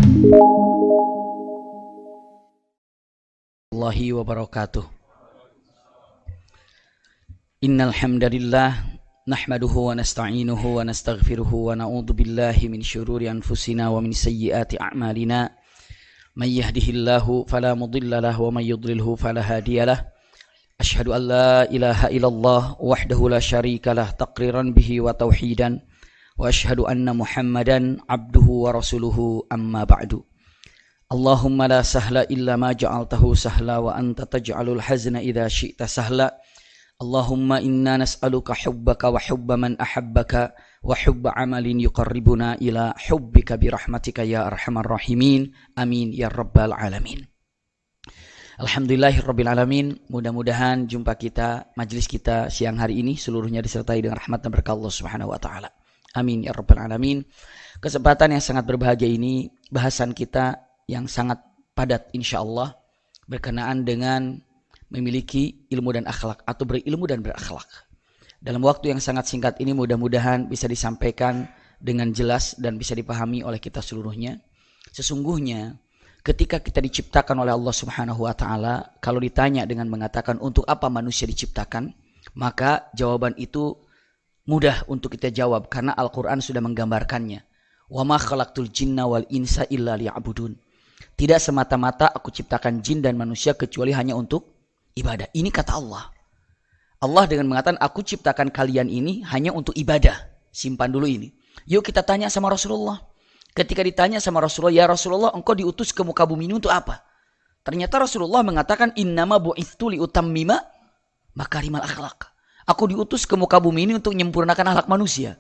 Warahmatullahi wabarakatuh. Innal hamdalillah nahmaduhu wa nasta'inuhu wa nastaghfiruhu wa na'udzu billahi min syururi anfusina wa min sayyiati a'malina. May yahdihillahu fala mudilla lahu wa may yudlilhu fala hadiyalah. Asyhadu an la ilaha illallah wahdahu la syarika lah taqriran bihi wa tauhidan wa asyhadu anna Muhammadan abduhu wa rasuluhu amma ba'du. Allahumma la sahla illa ma ja'altahu sahla wa anta taj'alul hazna idza syi'ta sahla. Allahumma inna nas'aluka hubbaka wa hubba man ahabbaka wa hubba amalin yuqarribuna ila hubbika birahmatika ya arhamar rahimin. Amin ya rabbal alamin. Alhamdulillahirabbil alamin. Mudah-mudahan jumpa kita, majelis kita siang hari ini seluruhnya disertai dengan rahmat dan berkah Allah Subhanahu wa taala. Amin ya rabbal alamin. Kesempatan yang sangat berbahagia ini, bahasan kita yang sangat padat insyaallah berkenaan dengan memiliki ilmu dan akhlak atau berilmu dan berakhlak. Dalam waktu yang sangat singkat ini mudah-mudahan bisa disampaikan dengan jelas dan bisa dipahami oleh kita seluruhnya. Sesungguhnya ketika kita diciptakan oleh Allah Subhanahu wa taala, kalau ditanya dengan mengatakan untuk apa manusia diciptakan, maka jawaban itu mudah untuk kita jawab karena Al-Qur'an sudah menggambarkannya. Wa ma khalaqtul jinna wal insa illa liya'budun. Tidak semata-mata aku ciptakan jin dan manusia kecuali hanya untuk ibadah. Ini kata Allah. Allah dengan mengatakan aku ciptakan kalian ini hanya untuk ibadah. Simpan dulu ini. Yuk kita tanya sama Rasulullah. Ketika ditanya sama Rasulullah, ya Rasulullah engkau diutus ke muka bumi ini untuk apa? Ternyata Rasulullah mengatakan innama bu'itstu liutammima makarimal akhlaq. Aku diutus ke muka bumi ini untuk menyempurnakan akhlak manusia.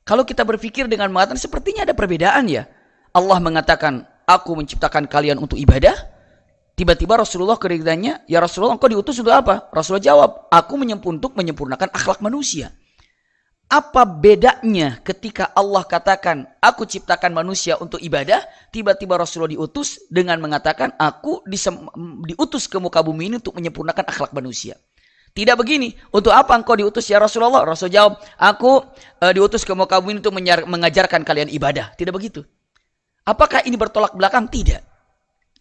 Kalau kita berpikir dengan mengatakan sepertinya ada perbedaan ya. Allah mengatakan aku menciptakan kalian untuk ibadah. Tiba-tiba Rasulullah keridanya, ya Rasulullah engkau diutus untuk apa? Rasulullah jawab, aku untuk menyempurnakan akhlak manusia. Apa bedanya ketika Allah katakan aku ciptakan manusia untuk ibadah, tiba-tiba Rasulullah diutus dengan mengatakan aku diutus ke muka bumi ini untuk menyempurnakan akhlak manusia. Tidak begini, untuk apa engkau diutus ya Rasulullah? Rasul jawab, aku diutus ke muka bumi untuk mengajarkan kalian ibadah. Tidak begitu. Apakah ini bertolak belakang? Tidak.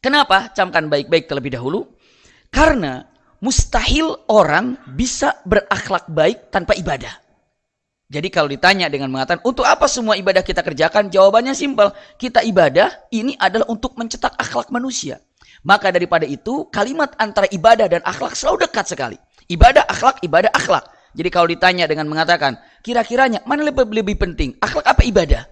Kenapa? Camkan baik-baik terlebih dahulu. Karena mustahil orang bisa berakhlak baik tanpa ibadah. Jadi kalau ditanya dengan mengatakan, untuk apa semua ibadah kita kerjakan? Jawabannya simpel. Kita ibadah, ini adalah untuk mencetak akhlak manusia. Maka daripada itu, kalimat antara ibadah dan akhlak selalu dekat sekali. Ibadah, akhlak. Jadi kalau ditanya dengan mengatakan, kira-kiranya mana lebih penting? Akhlak apa ibadah?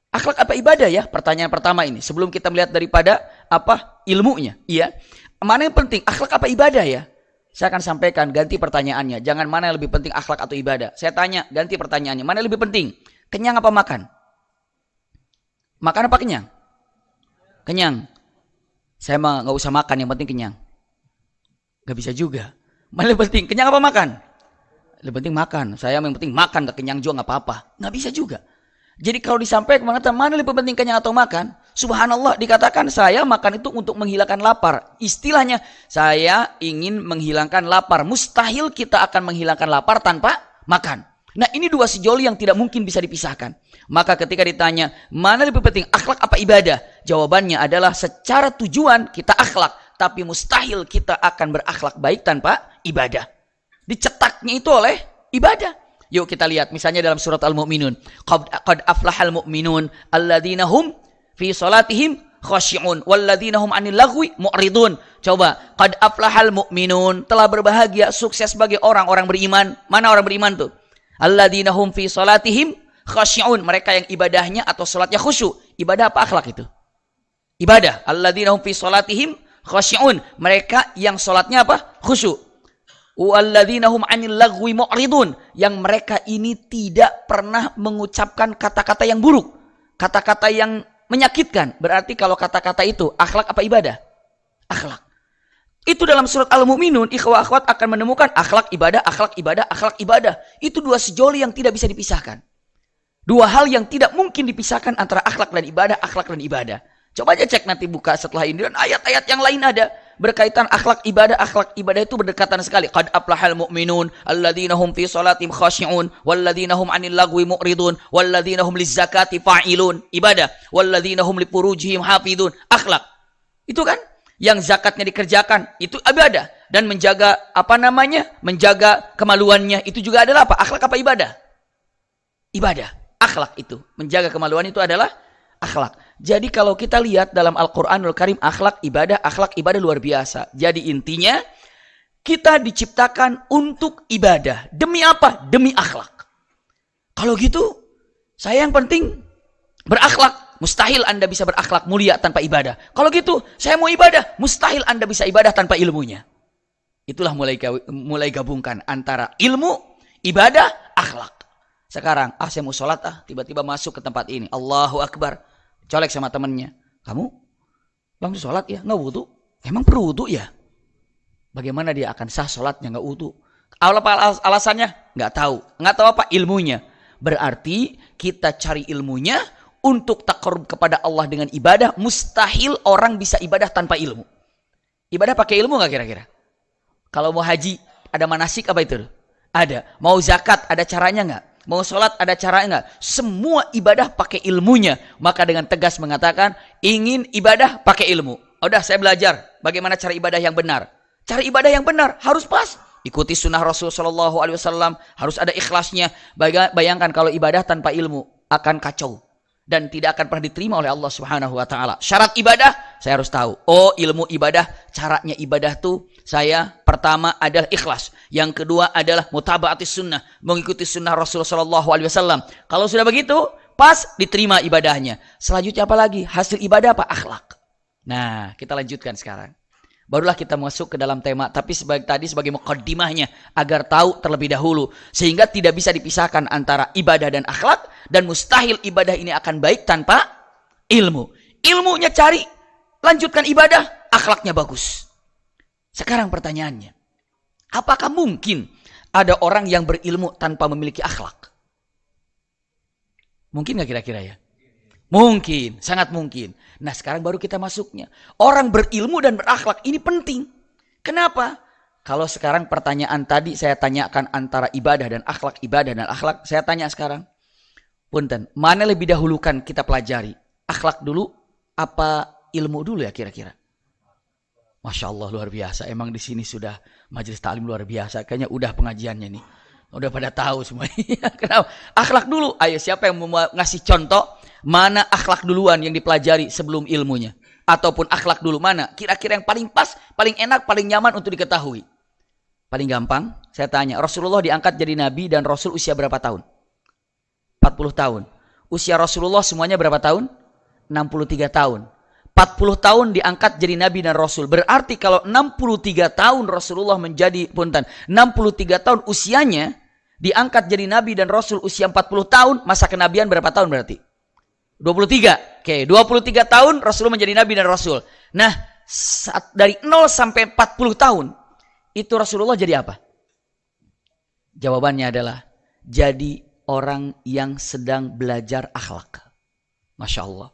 Akhlak apa ibadah ya? Pertanyaan pertama ini. Sebelum kita melihat daripada apa ilmunya. Iya. Mana yang penting? Akhlak apa ibadah ya? Saya akan sampaikan, ganti pertanyaannya. Jangan mana yang lebih penting akhlak atau ibadah. Saya tanya, ganti pertanyaannya. Mana yang lebih penting? Kenyang apa makan? Makan apa kenyang? Kenyang. Saya mah nggak usah makan, yang penting kenyang. Nggak bisa juga. Mana lebih penting? Kenyang apa makan? Lebih penting makan. Saya yang penting makan, gak kenyang juga nggak apa-apa. Nggak bisa juga. Jadi kalau disampaikan mengatakan mana lebih penting kenyang atau makan? Subhanallah dikatakan saya makan itu untuk menghilangkan lapar. Istilahnya saya ingin menghilangkan lapar. Mustahil kita akan menghilangkan lapar tanpa makan. Nah ini dua sejoli yang tidak mungkin bisa dipisahkan. Maka ketika ditanya mana lebih penting akhlak apa ibadah? Jawabannya adalah secara tujuan kita akhlak. Tapi mustahil kita akan berakhlak baik tanpa ibadah. Dicetaknya itu oleh ibadah. Yuk kita lihat misalnya dalam surat Al-Mu'minun. Qad aflahal mu'minun alladzina hum fi salatihim khashi'un walladzina hum 'anil lagwi mu'ridun. Coba, qad aflahal mu'minun, telah berbahagia, sukses bagi orang-orang beriman. Mana orang beriman tuh? Alladzina hum fi salatihim khashi'un, mereka yang ibadahnya atau salatnya khusyuk. Ibadah apa akhlak itu? Ibadah. Alladzina hum fi salatihim khashi'un, mereka yang salatnya apa? Khusyuk. Walladzina hum 'anil lagwi mu'ridun, yang mereka ini tidak pernah mengucapkan kata-kata yang buruk, kata-kata yang menyakitkan. Berarti kalau kata-kata itu akhlak apa ibadah? Akhlak. Itu dalam surat Al-Mu'minun, ikhwah akhwat akan menemukan akhlak ibadah, akhlak ibadah, akhlak ibadah. Itu dua sejoli yang tidak bisa dipisahkan. Dua hal yang tidak mungkin dipisahkan antara akhlak dan ibadah, akhlak dan ibadah. Coba aja cek nanti buka setelah ini dan ayat-ayat yang lain ada. berkaitan akhlak ibadah itu berdekatan sekali. Qad aflahal mu'minun alladzina hum fi shalatihim khashi'un walladzina hum 'anil lagwi mu'ridun walladzina hum lizakati fa'ilun. Ibadah. Walladzina hum lifurujihim hafizun. Akhlak. Itu kan yang zakatnya dikerjakan, itu ibadah. Dan menjaga menjaga kemaluannya itu juga adalah apa? Akhlak apa ibadah? Ibadah. Akhlak itu. Menjaga kemaluan itu adalah akhlak. Jadi kalau kita lihat dalam Al-Quranul Karim, akhlak ibadah luar biasa. Jadi intinya, kita diciptakan untuk ibadah. Demi apa? Demi akhlak. Kalau gitu, saya yang penting berakhlak. Mustahil Anda bisa berakhlak mulia tanpa ibadah. Kalau gitu, saya mau ibadah. Mustahil Anda bisa ibadah tanpa ilmunya. Itulah mulai gabungkan antara ilmu, ibadah, akhlak. Sekarang, saya mau sholat tiba-tiba masuk ke tempat ini. Allahu Akbar. Colek sama temannya. Kamu langsung sholat ya? Nggak wudu? Emang perlu wudu ya? Bagaimana dia akan sah sholatnya nggak wudu? Apa alasannya? Nggak tahu. Nggak tahu apa? Ilmunya. Berarti kita cari ilmunya untuk takarrub kepada Allah dengan ibadah. Mustahil orang bisa ibadah tanpa ilmu. Ibadah pakai ilmu nggak kira-kira? Kalau mau haji, ada manasik apa itu? Ada. Mau zakat, ada caranya nggak? Mau sholat ada caranya enggak? Semua ibadah pakai ilmunya. Maka dengan tegas mengatakan, ingin ibadah pakai ilmu. Udah saya belajar bagaimana cara ibadah yang benar. Cara ibadah yang benar harus pas. Ikuti sunnah Rasul SAW. Harus ada ikhlasnya. Bayangkan kalau ibadah tanpa ilmu akan kacau. Dan tidak akan pernah diterima oleh Allah Subhanahu Wa Taala. Syarat ibadah saya harus tahu. Oh, ilmu ibadah, caranya ibadah tuh saya pertama adalah ikhlas. Yang kedua adalah mutaba'atis sunnah, mengikuti sunnah Rasulullah SAW. Kalau sudah begitu, pas diterima ibadahnya. Selanjutnya apa lagi? Hasil ibadah apa? Akhlak. Nah, kita lanjutkan sekarang. Barulah kita masuk ke dalam tema. Tapi sebagai muqaddimahnya agar tahu terlebih dahulu, sehingga tidak bisa dipisahkan antara ibadah dan akhlak. Dan mustahil ibadah ini akan baik tanpa ilmu. Ilmunya cari, lanjutkan ibadah, akhlaknya bagus. Sekarang pertanyaannya, apakah mungkin ada orang yang berilmu tanpa memiliki akhlak? Mungkin nggak kira-kira ya? Mungkin, sangat mungkin. Nah sekarang baru kita masuknya. Orang berilmu dan berakhlak ini penting. Kenapa? Kalau sekarang pertanyaan tadi saya tanyakan antara ibadah dan akhlak, saya tanya sekarang. Punten, mana lebih dahulukan kita pelajari? Akhlak dulu apa ilmu dulu ya kira-kira? Masya Allah luar biasa. Emang di sini sudah majelis taklim luar biasa. Kayaknya udah pengajiannya nih. Udah pada tahu semuanya. Kenapa? Akhlak dulu. Ayo siapa yang mau ngasih contoh? Mana akhlak duluan yang dipelajari sebelum ilmunya? Ataupun akhlak dulu mana? Kira-kira yang paling pas, paling enak, paling nyaman untuk diketahui. Paling gampang, saya tanya. Rasulullah diangkat jadi nabi dan rasul usia berapa tahun? 40 tahun. Usia Rasulullah semuanya berapa tahun? 63 tahun. 40 tahun diangkat jadi nabi dan rasul. Berarti kalau 63 tahun Rasulullah menjadi 63 tahun usianya diangkat jadi nabi dan rasul usia 40 tahun, masa kenabian berapa tahun berarti? 23. Oke, 23 tahun Rasulullah menjadi nabi dan rasul. Nah, dari 0 sampai 40 tahun itu Rasulullah jadi apa? Jawabannya adalah jadi orang yang sedang belajar akhlak. Masya Allah.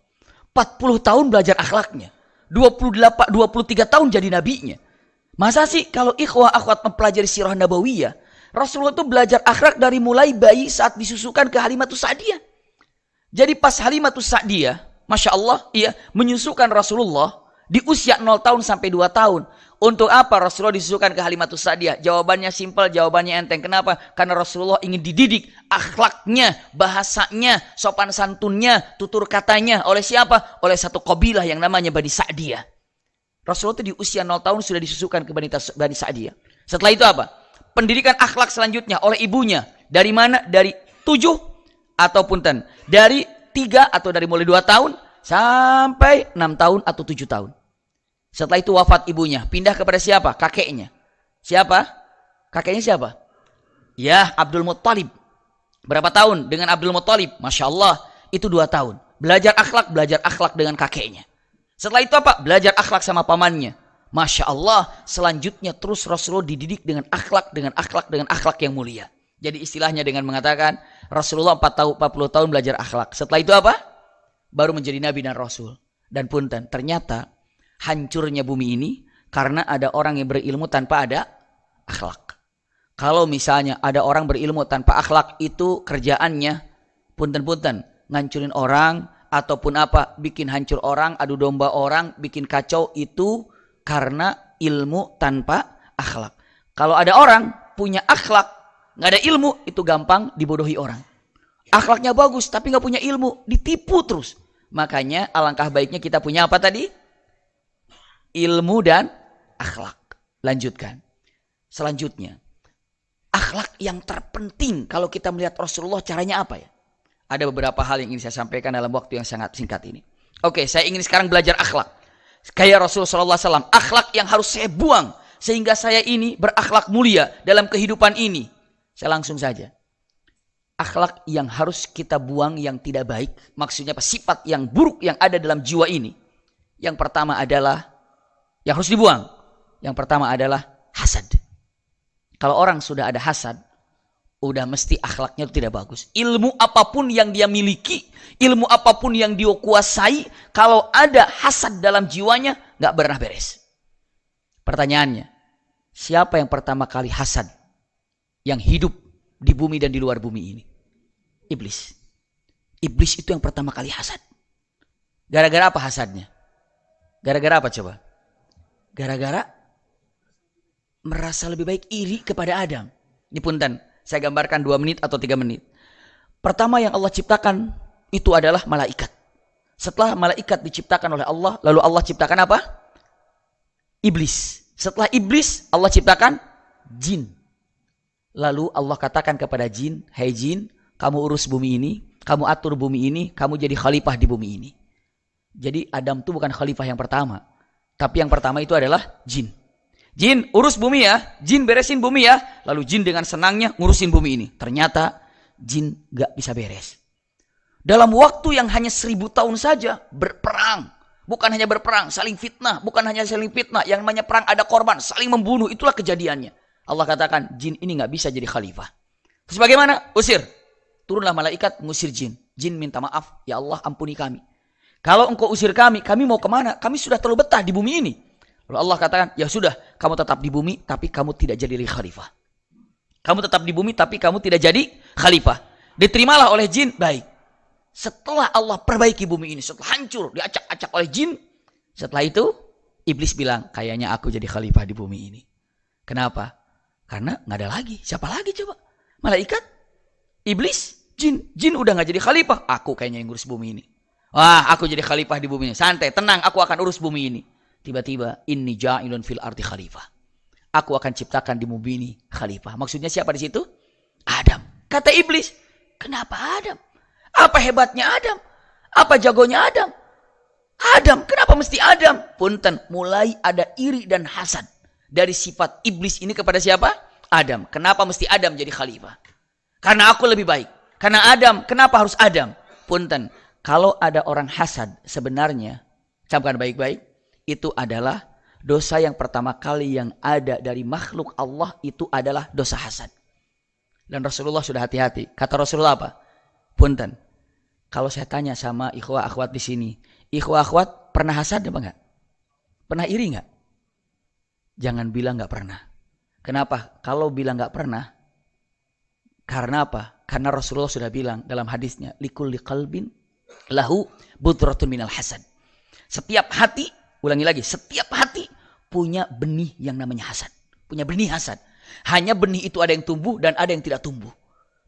40 tahun belajar akhlaknya. 23 tahun jadi nabinya. Masa sih kalau ikhwah akhwat mempelajari sirah nabawiyah, Rasulullah itu belajar akhlak dari mulai bayi saat disusukan ke Halimatus Sa'diyah. Jadi pas Halimatus Sa'diyah, Masya Allah, iya, menyusukan Rasulullah di usia 0 tahun sampai 2 tahun. Untuk apa Rasulullah disusukan ke Halimatus Sa'diyah? Jawabannya simpel, jawabannya enteng. Kenapa? Karena Rasulullah ingin dididik akhlaknya, bahasanya, sopan santunnya, tutur katanya. Oleh siapa? Oleh satu kabilah yang namanya Bani Sa'diyah. Rasulullah itu di usia 0 tahun sudah disusukan ke Bani Sa'diyah. Setelah itu apa? Pendidikan akhlak selanjutnya oleh ibunya. Dari mana? Dari 7 ataupun dari 3 atau dari mulai 2 tahun sampai 6 tahun atau 7 tahun. Setelah itu wafat ibunya, pindah kepada siapa? Kakeknya. Siapa? Kakeknya siapa? Ya, Abdul Muttalib. Berapa tahun dengan Abdul Muttalib? Masya Allah, itu 2 tahun. Belajar akhlak dengan kakeknya. Setelah itu apa? Belajar akhlak sama pamannya. Masya Allah, selanjutnya terus Rasulullah dididik dengan akhlak yang mulia. Jadi istilahnya dengan mengatakan, Rasulullah 40 tahun belajar akhlak. Setelah itu apa? Baru menjadi Nabi dan Rasul. Dan punten, ternyata hancurnya bumi ini Karena ada orang yang berilmu tanpa ada akhlak. Kalau misalnya ada orang berilmu tanpa akhlak, itu kerjaannya punten-punten, ngancurin orang ataupun apa, bikin hancur orang, adu domba orang, bikin kacau, itu karena ilmu tanpa akhlak. Kalau ada orang punya akhlak, nggak ada ilmu, itu gampang dibodohi orang. Akhlaknya bagus tapi nggak punya ilmu, ditipu terus. Makanya alangkah baiknya kita punya apa tadi? Ilmu dan akhlak. Lanjutkan. Selanjutnya, akhlak yang terpenting kalau kita melihat Rasulullah, caranya apa ya? Ada beberapa hal yang ingin saya sampaikan dalam waktu yang sangat singkat ini. Oke, saya ingin sekarang belajar akhlak. Kayak Rasulullah SAW, akhlak yang harus saya buang sehingga saya ini berakhlak mulia dalam kehidupan ini. Saya langsung saja. Akhlak yang harus kita buang yang tidak baik, maksudnya apa? Sifat yang buruk yang ada dalam jiwa ini. Yang pertama adalah, yang harus dibuang. Yang pertama adalah hasad. Kalau orang sudah ada hasad, udah mesti akhlaknya itu tidak bagus. Ilmu apapun yang dia miliki, ilmu apapun yang dia kuasai, kalau ada hasad dalam jiwanya, nggak pernah beres. Pertanyaannya, siapa yang pertama kali hasad yang hidup di bumi dan di luar bumi ini? Iblis. Iblis itu yang pertama kali hasad. Gara-gara apa hasadnya? Gara-gara apa coba? Gara-gara merasa lebih baik, iri kepada Adam. Ini punten, saya gambarkan 2 menit atau 3 menit. Pertama yang Allah ciptakan itu adalah malaikat. Setelah malaikat diciptakan oleh Allah, lalu Allah ciptakan apa? Iblis. Setelah iblis, Allah ciptakan jin. Lalu Allah katakan kepada jin, "Hai jin, kamu urus bumi ini, kamu atur bumi ini, kamu jadi khalifah di bumi ini." Jadi Adam itu bukan khalifah yang pertama, tapi yang pertama itu adalah jin. Jin, urus bumi ya. Jin, beresin bumi ya. Lalu jin dengan senangnya ngurusin bumi ini. Ternyata jin gak bisa beres. Dalam waktu yang hanya 1000 tahun saja berperang. Bukan hanya berperang, saling fitnah. Bukan hanya saling fitnah. Yang namanya perang ada korban, saling membunuh. Itulah kejadiannya. Allah katakan jin ini gak bisa jadi khalifah. Terus bagaimana? Usir. Turunlah malaikat ngusir jin. Jin minta maaf. Ya Allah, ampuni kami. Kalau engkau usir kami mau kemana? Kami sudah terlalu betah di bumi ini. Lalu Allah katakan, ya sudah, kamu tetap di bumi, tapi kamu tidak jadi khalifah. Kamu tetap di bumi, tapi kamu tidak jadi khalifah. Diterimalah oleh jin, baik. Setelah Allah perbaiki bumi ini, setelah hancur, diacak-acak oleh jin, setelah itu, iblis bilang, kayaknya aku jadi khalifah di bumi ini. Kenapa? Karena nggak ada lagi. Siapa lagi coba? Malaikat? Iblis? Jin? Jin udah nggak jadi khalifah. Aku kayaknya yang ngurus bumi ini. Wah, aku jadi khalifah di bumi ini. Santai, tenang, aku akan urus bumi ini. Tiba-tiba, inni ja'ilun fil ardi khalifah. Aku akan ciptakan di bumi ini khalifah. Maksudnya siapa di situ? Adam. Kata iblis, kenapa Adam? Apa hebatnya Adam? Apa jagonya Adam? Adam, kenapa mesti Adam? Punten, mulai ada iri dan hasad dari sifat iblis ini kepada siapa? Adam. Kenapa mesti Adam jadi khalifah? Karena aku lebih baik. Karena Adam, kenapa harus Adam? Punten, kalau ada orang hasad sebenarnya, camkan baik-baik, itu adalah dosa yang pertama kali yang ada dari makhluk Allah, itu adalah dosa hasad. Dan Rasulullah sudah hati-hati. Kata Rasulullah apa? Punten, kalau saya tanya sama ikhwah akhwat di sini, ikhwah akhwat pernah hasad apa enggak? Pernah iri enggak? Jangan bilang enggak pernah. Kenapa? Kalau bilang enggak pernah, karena apa? Karena Rasulullah sudah bilang dalam hadisnya, likulli qalbin lahu budratun minal hasad. Setiap hati, ulangi lagi, setiap hati punya benih yang namanya hasad. Punya benih hasad. Hanya benih itu ada yang tumbuh dan ada yang tidak tumbuh.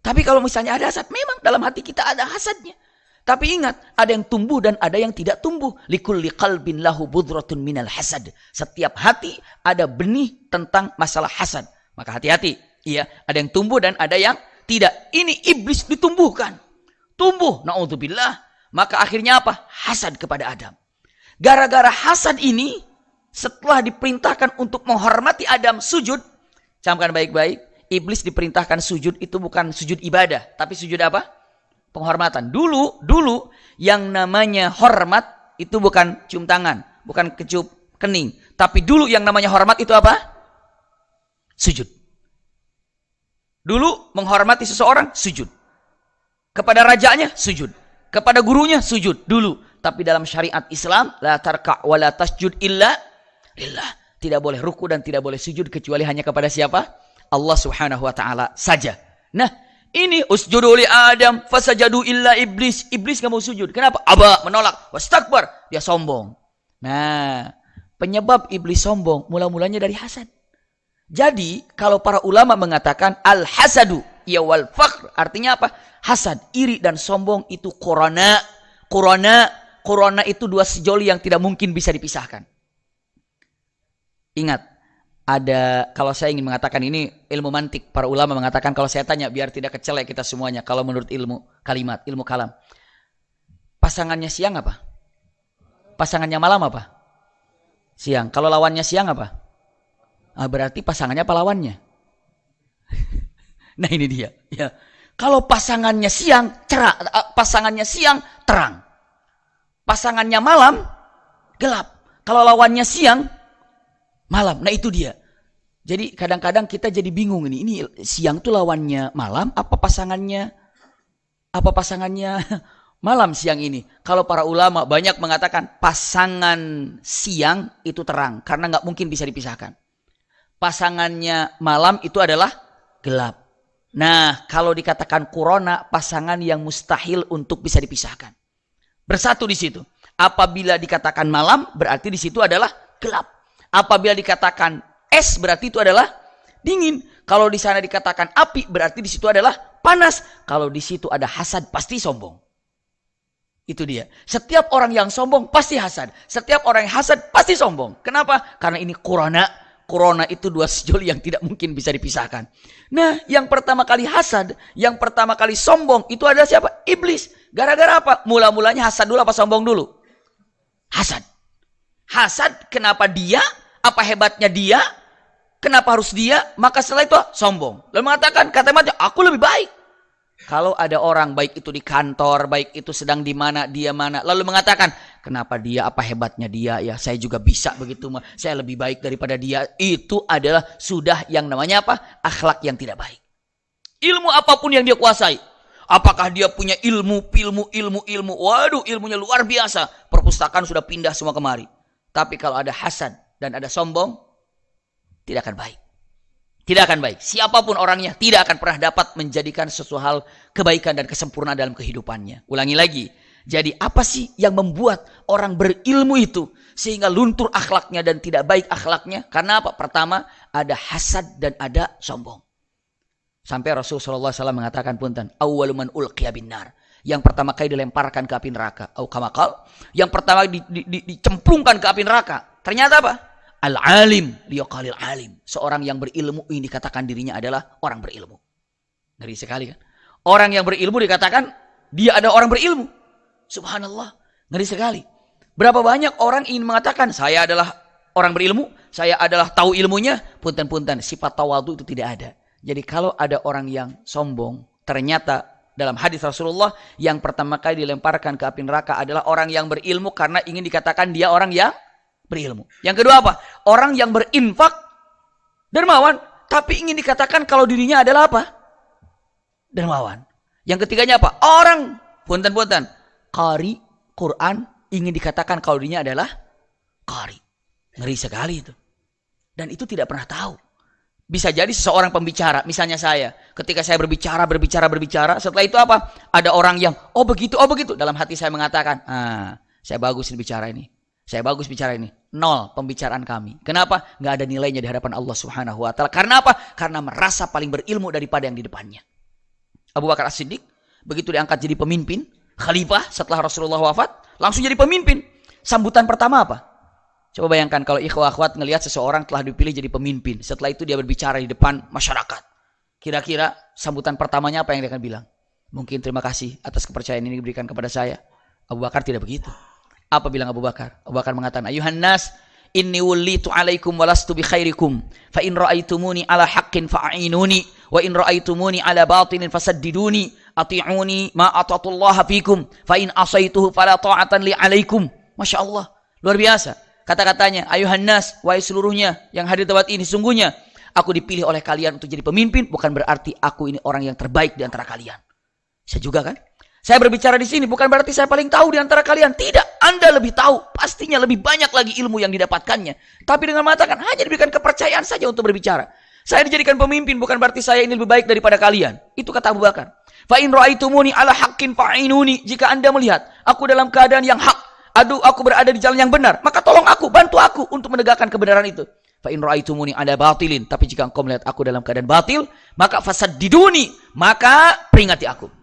Tapi kalau misalnya ada hasad, memang dalam hati kita ada hasadnya. Tapi ingat, ada yang tumbuh dan ada yang tidak tumbuh. Likulli qalbin lahu budratun minal hasad. Setiap hati ada benih tentang masalah hasad. Maka hati-hati. Iya, ada yang tumbuh dan ada yang tidak. Ini iblis ditumbuhkan. Tumbuh, na'udzubillah. Maka akhirnya apa? Hasad kepada Adam. Gara-gara hasad ini, setelah diperintahkan untuk menghormati Adam sujud, camkan baik-baik, iblis diperintahkan sujud itu bukan sujud ibadah, tapi sujud apa? Penghormatan. Dulu yang namanya hormat itu bukan cium tangan, bukan kecup kening, tapi dulu yang namanya hormat itu apa? Sujud. Dulu menghormati seseorang sujud. Kepada rajanya sujud. Kepada gurunya sujud dulu. Tapi dalam syariat Islam, la tarka' wa la tasjud illa lillah. tidak boleh ruku dan tidak boleh sujud kecuali hanya kepada siapa? Allah Subhanahu wa taala saja. Nah, ini usjudu li Adam fasajadu illa iblis. Iblis enggak mau sujud. Kenapa? Aba, menolak. Wastakbar, dia sombong. Nah, penyebab iblis sombong mula-mulanya dari hasad. Jadi, kalau para ulama mengatakan al-hasadu ya wal fakhr, artinya apa? Hasad, iri dan sombong itu korona itu dua sejoli yang tidak mungkin bisa dipisahkan. Ingat, kalau saya ingin mengatakan ini ilmu mantik, para ulama mengatakan kalau saya tanya biar tidak kecelek kita semuanya, kalau menurut ilmu kalam. Pasangannya siang apa? Pasangannya malam apa? Siang. Kalau lawannya siang apa? Berarti pasangannya apa lawannya? Nah ini dia. Ya. Kalau pasangannya siang cerah, pasangannya siang terang. Pasangannya malam gelap. Kalau lawannya siang malam. Nah itu dia. Jadi kadang-kadang kita jadi bingung ini. Ini siang tuh lawannya malam apa pasangannya malam siang ini. Kalau para ulama banyak mengatakan pasangan siang itu terang karena nggak mungkin bisa dipisahkan. Pasangannya malam itu adalah gelap. Nah, kalau dikatakan corona, pasangan yang mustahil untuk bisa dipisahkan. Bersatu di situ. Apabila dikatakan malam, berarti di situ adalah gelap. Apabila dikatakan es, berarti itu adalah dingin. Kalau di sana dikatakan api, berarti di situ adalah panas. Kalau di situ ada hasad, pasti sombong. Itu dia. Setiap orang yang sombong pasti hasad. Setiap orang yang hasad pasti sombong. Kenapa? Karena ini corona itu dua sejoli yang tidak mungkin bisa dipisahkan. Nah, yang pertama kali hasad, yang pertama kali sombong, itu adalah siapa? Iblis. Gara-gara apa? Mula-mulanya hasad dulu apa sombong dulu? Hasad. Hasad, kenapa dia? Apa hebatnya dia? Kenapa harus dia? Maka setelah itu sombong. Lalu mengatakan, kata-kata, aku lebih baik. Kalau ada orang, baik itu di kantor, baik itu sedang di mana, dia mana. Lalu mengatakan, kenapa dia, apa hebatnya dia, ya saya juga bisa begitu, saya lebih baik daripada dia. Itu adalah sudah yang namanya apa? Akhlak yang tidak baik. Ilmu apapun yang dia kuasai. Apakah dia punya ilmu. Waduh, ilmunya luar biasa. Perpustakaan sudah pindah semua kemari. Tapi kalau ada hasad dan ada sombong, tidak akan baik. Tidak akan baik. Siapapun orangnya tidak akan pernah dapat menjadikan sesuatu hal kebaikan dan kesempurnaan dalam kehidupannya. Ulangi lagi. Jadi apa sih yang membuat orang berilmu itu sehingga luntur akhlaknya dan tidak baik akhlaknya? Karena apa? Pertama, ada hasad dan ada sombong. Sampai Rasulullah SAW mengatakan, punten, awwalu man ulqiya binnar. Yang pertama kali dilemparkan ke api neraka. Au kamakal. Yang pertama dicemplungkan ke api neraka. Ternyata apa? Al-alim liyaqalil alim. Seorang yang berilmu ini dikatakan dirinya adalah orang berilmu. Ngeri sekali kan? Orang yang berilmu dikatakan dia ada orang berilmu. Subhanallah. Ngeri sekali. Berapa banyak orang ingin mengatakan saya adalah orang berilmu, saya adalah tahu ilmunya. Punten-punten, sifat tawadhu itu tidak ada. Jadi kalau ada orang yang sombong, ternyata dalam hadis Rasulullah yang pertama kali dilemparkan ke api neraka adalah orang yang berilmu karena ingin dikatakan dia orang yang berilmu. Yang kedua apa? Orang yang berinfak, dermawan, tapi ingin dikatakan kalau dirinya adalah apa? Dermawan. Yang ketiganya apa? Orang, punten-punten, qari, Quran, ingin dikatakan kalau dirinya adalah qari. Ngeri sekali itu. Dan itu tidak pernah tahu. Bisa jadi seseorang pembicara, misalnya saya, ketika saya berbicara, setelah itu apa? Ada orang yang, oh begitu, dalam hati saya mengatakan, saya bagus bicara ini. Saya bagus bicara ini. 0 pembicaraan kami. Kenapa? Nggak ada nilainya di hadapan Allah Subhanahu wa taala. Karena apa? Karena merasa paling berilmu daripada yang di depannya. Abu Bakar As-Siddiq begitu diangkat jadi pemimpin, khalifah setelah Rasulullah wafat, langsung jadi pemimpin. Sambutan pertama apa? Coba bayangkan kalau ikhwah akhwat ngelihat seseorang telah dipilih jadi pemimpin, setelah itu dia berbicara di depan masyarakat. Kira-kira sambutan pertamanya apa yang dia akan bilang? Mungkin terima kasih atas kepercayaan ini diberikan kepada saya. Abu Bakar tidak begitu. Apa bilang Abu Bakar? Abu Bakar mengatakan, ayuhan nas, inni wulitu alaikum walastu bi khairikum. Fa in ra'aitumuni ala haqqin fa'inuni. Wa in ra'aitumuni ala batinin fasaddiduni. Ati'uni ma atatullaha fikum. Fa in asaituhu fala ta'atan li alaikum. Masya Allah. Luar biasa. Kata-katanya, ayuhan nas, wahai seluruhnya yang hadir tempat ini. Sungguhnya, aku dipilih oleh kalian untuk jadi pemimpin. Bukan berarti aku ini orang yang terbaik di antara kalian. Saya juga kan? Saya berbicara di sini bukan berarti saya paling tahu di antara kalian. Tidak, Anda lebih tahu. Pastinya lebih banyak lagi ilmu yang didapatkannya. Tapi dengan mengatakan hanya diberikan kepercayaan saja untuk berbicara. Saya dijadikan pemimpin bukan berarti saya ini lebih baik daripada kalian. Itu kata Abu Bakar. Fa in ra'aitumuni ala haqqin fa'inuni. Jika Anda melihat aku dalam keadaan yang hak, aku berada di jalan yang benar, maka tolong aku, bantu aku untuk menegakkan kebenaran itu. Fa in ra'aitumuni ala batilin. Tapi jika engkau melihat aku dalam keadaan batil, maka fasaddiduni, maka peringati aku.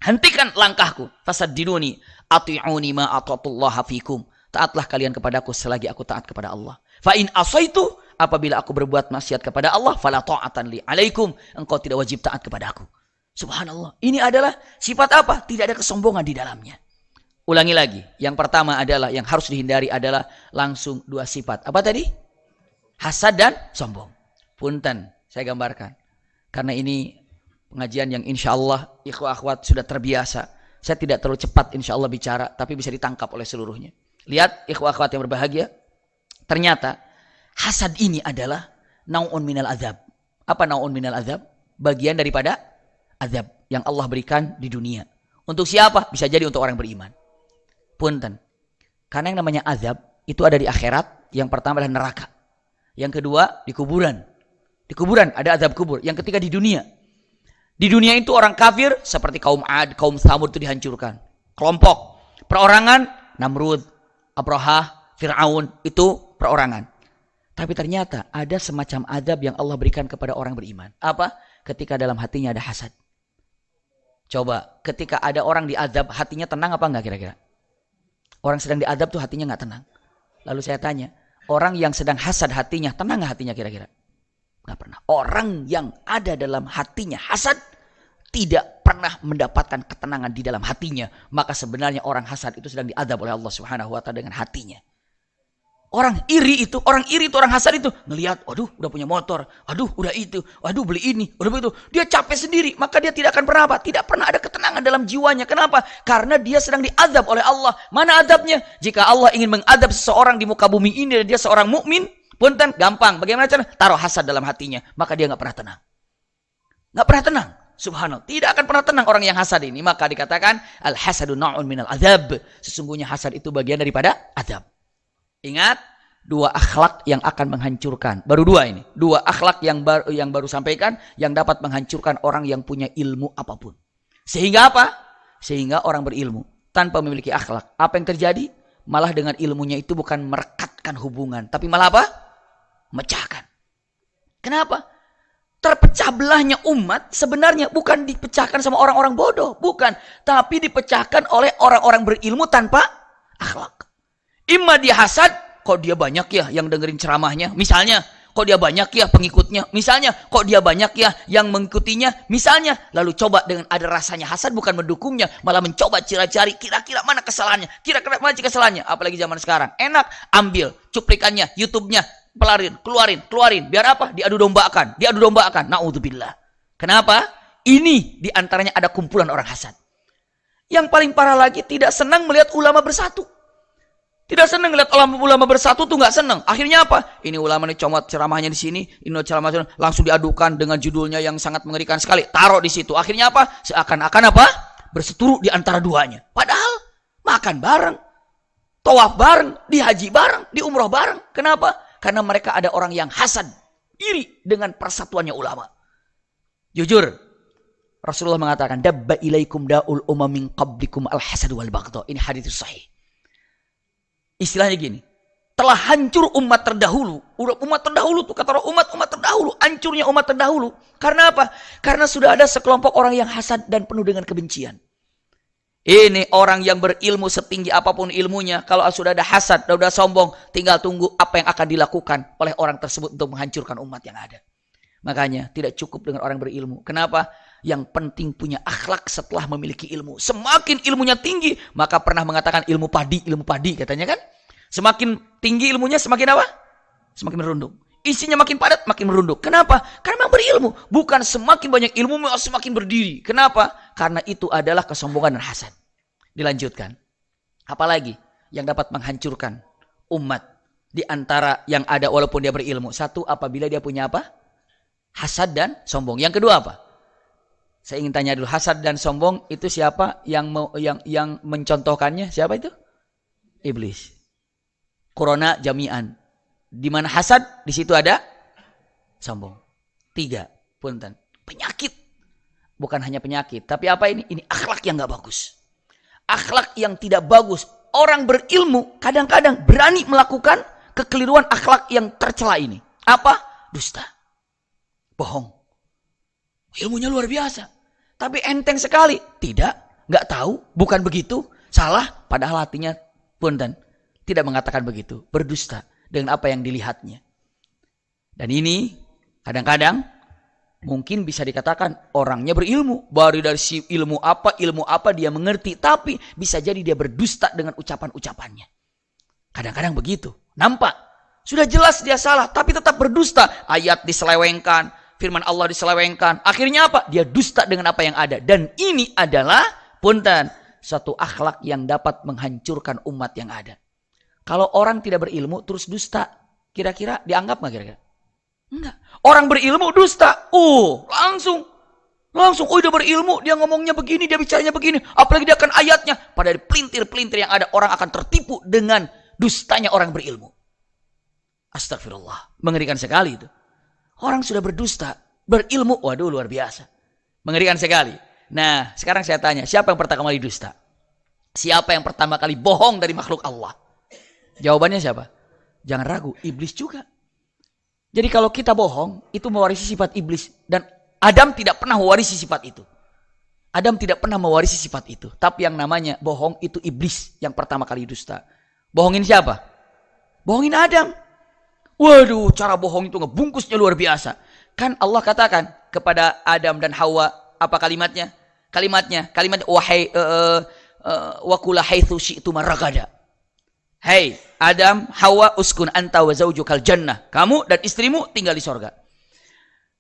Hentikan langkahku. Fasaddiduni ati'uni ma atatullaha fikum. Taatlah kalian kepadaku selagi aku taat kepada Allah. Fa in asaitu, apabila aku berbuat maksiat kepada Allah, fala ta'atan li alaikum. Engkau tidak wajib taat kepada aku. Subhanallah. Ini adalah sifat apa? Tidak ada kesombongan di dalamnya. Ulangi lagi. Yang pertama adalah, yang harus dihindari adalah langsung dua sifat. Apa tadi? Hasad dan sombong. Punten, saya gambarkan. Karena ini pengajian yang insya Allah ikhwah akhwat sudah terbiasa. Saya tidak terlalu cepat insya Allah bicara, tapi bisa ditangkap oleh seluruhnya. Lihat ikhwah akhwat yang berbahagia. Ternyata hasad ini adalah nau'un minal azab. Apa nau'un minal azab? Bagian daripada azab yang Allah berikan di dunia. Untuk siapa? Bisa jadi untuk orang beriman. Punten. Karena yang namanya azab itu ada di akhirat. Yang pertama adalah neraka. Yang kedua di kuburan. Di kuburan ada azab kubur. Yang ketiga di dunia. Di dunia itu orang kafir seperti kaum Ad, kaum Tsamud itu dihancurkan. Kelompok, perorangan, Namrud, Abrahah, Fir'aun, itu perorangan. Tapi ternyata ada semacam azab yang Allah berikan kepada orang beriman. Apa? Ketika dalam hatinya ada hasad. Coba, ketika ada orang diazab, hatinya tenang apa enggak kira-kira? Orang sedang diazab tuh hatinya enggak tenang. Lalu saya tanya, orang yang sedang hasad hatinya, tenang enggak hatinya kira-kira? Nggak pernah. Orang yang ada dalam hatinya hasad tidak pernah mendapatkan ketenangan di dalam hatinya. Maka sebenarnya orang hasad itu sedang diazab oleh Allah Subhanahu wa taala dengan hatinya. Orang iri itu orang hasad itu ngelihat, waduh udah punya motor, waduh udah itu, waduh beli ini, udah begitu. Dia capek sendiri, maka dia tidak akan pernah apa? Tidak pernah ada ketenangan dalam jiwanya. Kenapa? Karena dia sedang diazab oleh Allah. Mana azabnya? Jika Allah ingin mengadab seseorang di muka bumi ini dan dia seorang mukmin, punten, gampang. Bagaimana caranya? Taruh hasad dalam hatinya. Maka dia nggak pernah tenang. Nggak pernah tenang. Subhanallah. Tidak akan pernah tenang orang yang hasad ini. Maka dikatakan, al-hasadu na'un minal azab. Sesungguhnya hasad itu bagian daripada azab. Ingat, dua akhlak yang akan menghancurkan. Baru dua ini. Dua akhlak yang baru sampaikan, yang dapat menghancurkan orang yang punya ilmu apapun. Sehingga apa? Sehingga orang berilmu tanpa memiliki akhlak. Apa yang terjadi? Malah dengan ilmunya itu bukan merekatkan hubungan. Tapi malah apa? Mecahkan. Kenapa? Terpecah belahnya umat sebenarnya bukan dipecahkan sama orang-orang bodoh. Bukan. Tapi dipecahkan oleh orang-orang berilmu tanpa akhlak. Imma dia hasad, kok dia banyak ya yang dengerin ceramahnya. Misalnya, kok dia banyak ya pengikutnya. Misalnya, kok dia banyak ya yang mengikutinya. Misalnya, lalu coba dengan ada rasanya hasad bukan mendukungnya. Malah mencoba cari-cari kira-kira mana kesalahannya. Kira-kira mana kesalahannya. Apalagi zaman sekarang. Enak, ambil cuplikannya, YouTube-nya. Keluarin. Biar apa? Diadu dombakan. Na'udzubillah. Kenapa? Ini diantaranya ada kumpulan orang hasad. Yang paling parah lagi tidak senang melihat ulama bersatu. Tidak senang lihat ulama bersatu tuh nggak senang. Akhirnya apa? Ini ulama nih comot ceramahnya di sini, ini ceramahnya langsung diadukan dengan judulnya yang sangat mengerikan sekali. Taruh di situ. Akhirnya apa? Seakan-akan apa? Berseteru di antara duanya. Padahal makan bareng, tawaf bareng, dihaji bareng, di umroh bareng. Kenapa? Karena mereka ada orang yang hasad, iri dengan persatuannya ulama. Jujur, Rasulullah mengatakan, dabba ilaikum da'ul umamin qablikum al-hasad wal baghdha. Ini hadits sahih. Istilahnya gini, telah hancur umat terdahulu. Umat terdahulu tuh kata umat terdahulu, hancurnya umat terdahulu. Karena apa? Karena sudah ada sekelompok orang yang hasad dan penuh dengan kebencian. Ini orang yang berilmu setinggi apapun ilmunya, kalau sudah ada hasad, sudah sombong, tinggal tunggu apa yang akan dilakukan oleh orang tersebut untuk menghancurkan umat yang ada. Makanya tidak cukup dengan orang berilmu. Kenapa? Yang penting punya akhlak setelah memiliki ilmu. Semakin ilmunya tinggi, maka pernah mengatakan ilmu padi katanya kan? Semakin tinggi ilmunya semakin apa? Semakin merunduk. Isinya makin padat, makin merunduk. Kenapa? Karena memang berilmu. Bukan semakin banyak ilmu, semakin berdiri. Kenapa? Karena itu adalah kesombongan dan hasad. Dilanjutkan. Apalagi yang dapat menghancurkan umat di antara yang ada walaupun dia berilmu. Satu, apabila dia punya apa? Hasad dan sombong. Yang kedua apa? Saya ingin tanya dulu, hasad dan sombong itu siapa yang mencontohkannya? Siapa itu? Iblis. Qurana jami'an. Di mana hasad, di situ ada sombong. 3, punten. Penyakit. Bukan hanya penyakit, tapi apa ini? Ini akhlak yang gak bagus. Akhlak yang tidak bagus. Orang berilmu kadang-kadang berani melakukan kekeliruan akhlak yang tercela ini. Apa? Dusta. Bohong. Ilmunya luar biasa. Tapi enteng sekali. Tidak, nggak tahu, bukan begitu, salah, padahal hatinya punten tidak mengatakan begitu, berdusta dengan apa yang dilihatnya. Dan ini kadang-kadang mungkin bisa dikatakan orangnya berilmu, baru dari si ilmu apa dia mengerti, tapi bisa jadi dia berdusta dengan ucapan-ucapannya. Kadang-kadang begitu, nampak sudah jelas dia salah, tapi tetap berdusta. Ayat diselewengkan, firman Allah diselewengkan. Akhirnya apa? Dia dusta dengan apa yang ada. Dan ini adalah, punten, satu akhlak yang dapat menghancurkan umat yang ada. Kalau orang tidak berilmu terus dusta, kira-kira dianggap nggak kira-kira? Enggak. Orang berilmu dusta. Langsung. Dia berilmu, dia ngomongnya begini, dia bicaranya begini. Apalagi dia akan ayatnya. Pada pelintir-pelintir yang ada, orang akan tertipu dengan dustanya orang berilmu. Astagfirullah. Mengerikan sekali itu. Orang sudah berdusta, berilmu, waduh luar biasa. Mengerikan sekali. Nah, sekarang saya tanya, siapa yang pertama kali dusta? Siapa yang pertama kali bohong dari makhluk Allah? Jawabannya siapa? Jangan ragu, iblis juga. Jadi kalau kita bohong, itu mewarisi sifat iblis. Dan Adam tidak pernah mewarisi sifat itu. Adam tidak pernah mewarisi sifat itu. Tapi yang namanya bohong itu iblis yang pertama kali dusta. Bohongin siapa? Bohongin Adam. Waduh, cara bohong itu ngebungkusnya luar biasa. Kan Allah katakan kepada Adam dan Hawa, apa kalimatnya? Kalimatnya wahai wa kula haitsu syi'tuma ragada. Hei Adam, Hawa, uskun anta wa zaujukal jannah. Kamu dan istrimu tinggal di sorga.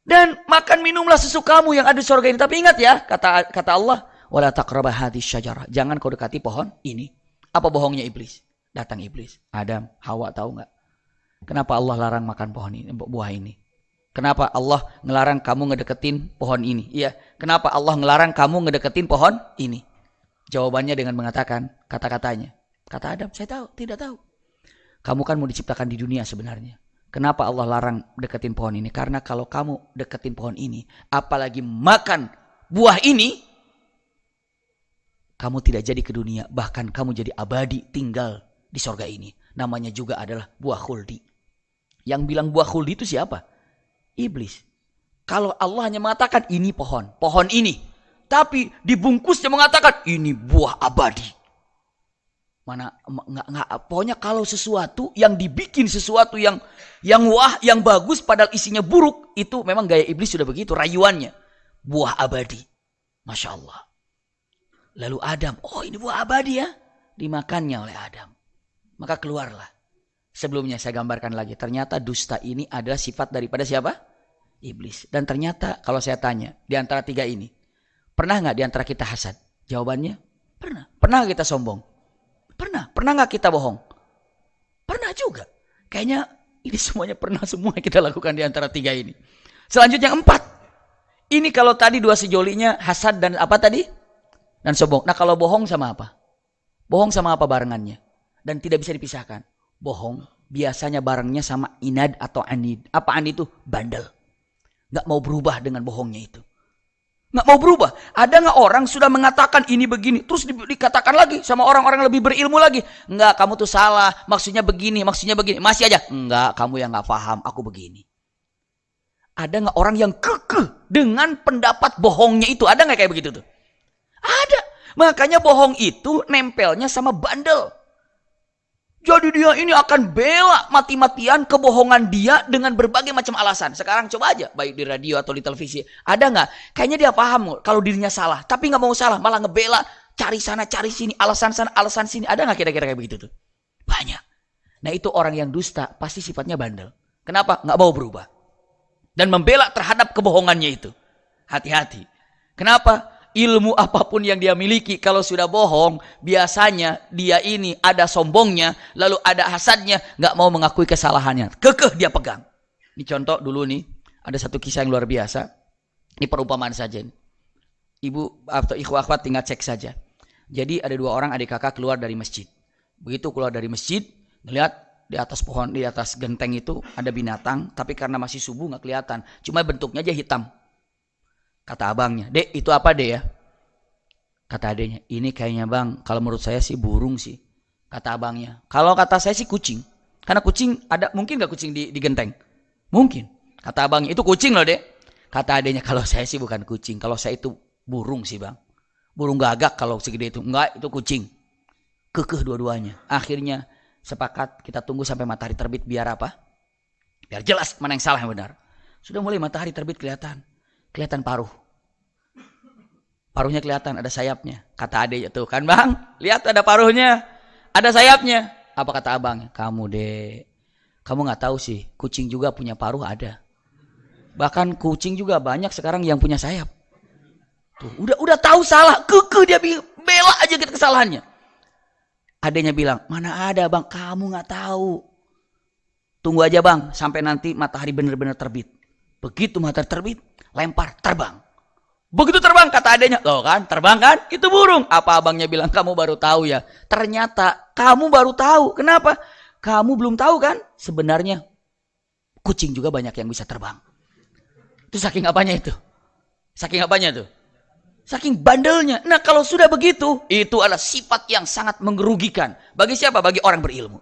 Dan makan minumlah sesukamu yang ada di sorga ini. Tapi ingat ya, kata Allah, wala taqraba hadhihi syajarah. Jangan kau dekati pohon ini. Apa bohongnya iblis? Datang iblis. Adam, Hawa tahu enggak? Kenapa Allah larang makan pohon ini, buah ini? Kenapa Allah ngelarang kamu ngedeketin pohon ini? Iya. Kenapa Allah ngelarang kamu ngedeketin pohon ini? Jawabannya dengan mengatakan kata-katanya. Kata Adam, saya tahu, tidak tahu. Kamu kan mau diciptakan di dunia sebenarnya. Kenapa Allah larang deketin pohon ini? Karena kalau kamu deketin pohon ini, apalagi makan buah ini, kamu tidak jadi ke dunia. Bahkan kamu jadi abadi tinggal di sorga ini. Namanya juga adalah buah khuldi. Yang bilang buah khuldi itu siapa? Iblis. Kalau Allah hanya mengatakan ini pohon ini. Tapi dibungkusnya mengatakan ini buah abadi. Pokoknya kalau sesuatu yang dibikin sesuatu yang wah, yang bagus padahal isinya buruk, itu memang gaya iblis sudah begitu, rayuannya. Buah abadi. Masya Allah. Lalu Adam, ini buah abadi ya. Dimakannya oleh Adam. Maka keluarlah. Sebelumnya saya gambarkan lagi. Ternyata dusta ini adalah sifat daripada siapa? Iblis. Dan ternyata kalau saya tanya, di antara 3 ini, pernah nggak di antara kita hasad? Jawabannya, pernah. Pernah nggak kita sombong? Pernah. Pernah nggak kita bohong? Pernah juga. Kayaknya ini semuanya pernah semua kita lakukan di antara 3 ini. Selanjutnya 4. Ini kalau tadi 2 sejolinya hasad dan apa tadi? Dan sombong. Nah kalau bohong sama apa? Bohong sama apa barengannya? Dan tidak bisa dipisahkan. Bohong biasanya barengnya sama inad atau anid. Apa anid itu? Bandel. Nggak mau berubah dengan bohongnya itu. Nggak mau berubah. Ada nggak orang sudah mengatakan ini begini, terus dikatakan lagi sama orang-orang lebih berilmu lagi. Nggak, kamu tuh salah. Maksudnya begini. Masih aja. Nggak, kamu yang nggak paham. Aku begini. Ada nggak orang yang kekeh dengan pendapat bohongnya itu? Ada nggak kayak begitu tuh? Ada. Makanya bohong itu nempelnya sama bandel. Jadi dia ini akan bela mati-matian kebohongan dia dengan berbagai macam alasan. Sekarang coba aja, baik di radio atau di televisi. Ada nggak? Kayaknya dia paham kalau dirinya salah. Tapi nggak mau salah, malah ngebela. Cari sana, cari sini, alasan sana, alasan sini. Ada nggak kira-kira kayak begitu tuh? Banyak. Nah itu orang yang dusta, pasti sifatnya bandel. Kenapa? Nggak mau berubah. Dan membela terhadap kebohongannya itu. Hati-hati. Kenapa? Ilmu apapun yang dia miliki, kalau sudah bohong, biasanya dia ini ada sombongnya, lalu ada hasadnya, nggak mau mengakui kesalahannya. Kekeh dia pegang. Ini contoh dulu nih, ada satu kisah yang luar biasa. Ini perumpamaan saja. Ibu atau ikhwah akhwat tinggal cek saja. Jadi ada 2 orang adik kakak keluar dari masjid. Begitu keluar dari masjid, melihat di atas pohon, di atas genteng itu ada binatang, tapi karena masih subuh nggak kelihatan. Cuma bentuknya aja hitam. Kata abangnya, "Dek, itu apa, Dek ya?" Kata adiknya, "Ini kayaknya bang, kalau menurut saya sih burung sih." Kata abangnya, "Kalau kata saya sih kucing. Karena kucing ada, mungkin nggak kucing di genteng? Mungkin." Kata abangnya, "Itu kucing loh, Dek." Kata adiknya, "Kalau saya sih bukan kucing. Kalau saya itu burung sih bang. Burung gagak kalau segede itu." "Enggak, itu kucing." Kekeh dua-duanya. Akhirnya sepakat kita tunggu sampai matahari terbit biar apa? Biar jelas mana yang salah yang benar. Sudah mulai matahari terbit kelihatan paruh. Paruhnya kelihatan, ada sayapnya. Kata adiknya, "Tuh kan bang, lihat ada paruhnya, ada sayapnya." Apa kata abangnya? "Kamu Dek, kamu nggak tahu sih, kucing juga punya paruh ada. Bahkan kucing juga banyak sekarang yang punya sayap." Tuh, udah tahu salah, kekeh dia bela aja gitu kesalahannya. Adiknya bilang, "Mana ada bang, kamu nggak tahu. Tunggu aja bang, sampai nanti matahari benar-benar terbit. Begitu matahari terbit, lempar, terbang." Begitu terbang, kata adiknya, "Loh kan, terbang kan? Itu burung." Apa abangnya bilang, "Kamu baru tahu ya." Ternyata kamu baru tahu. Kenapa? Kamu belum tahu kan? Sebenarnya kucing juga banyak yang bisa terbang. Itu saking apanya itu? Saking apanya tuh? Saking bandelnya. Nah, kalau sudah begitu, itu adalah sifat yang sangat menggerugikan. Bagi siapa? Bagi orang berilmu.